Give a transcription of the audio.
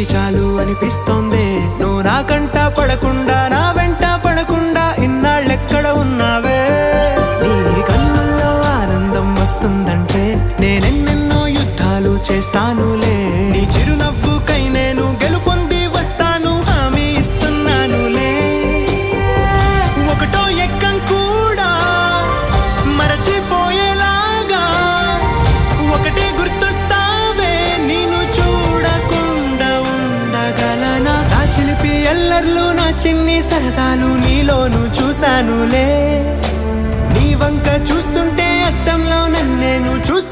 ఇది చాలు అనిపిస్తోంది. నువ్వు నా కంట పడకుండా నా వెంట పడకుండా ఇన్నాళ్ళెక్కడ ఉన్నావే. నీ కళ్ళల్లో ఆనందం వస్తుందంటే నేనెన్నెన్నో యుద్ధాలు చేస్తానులే. నీ చిరునవ్వుకై నేను గెలుపొంది వస్తాను, హామీ ఇస్తున్నానులే. ఒకటో ఎక్కం కూడా మరచిపోయేలాగా ఒకటే గుర్తొస్తావే. నేను చూడకుండా ఉండగలనా? నా చిలిపి ఎల్లర్లు నా చిన్ని సరదాలు నీలోను చూశానులే. నీ వంక చూస్తుంటే అద్దంలో నన్నేను చూస్తూ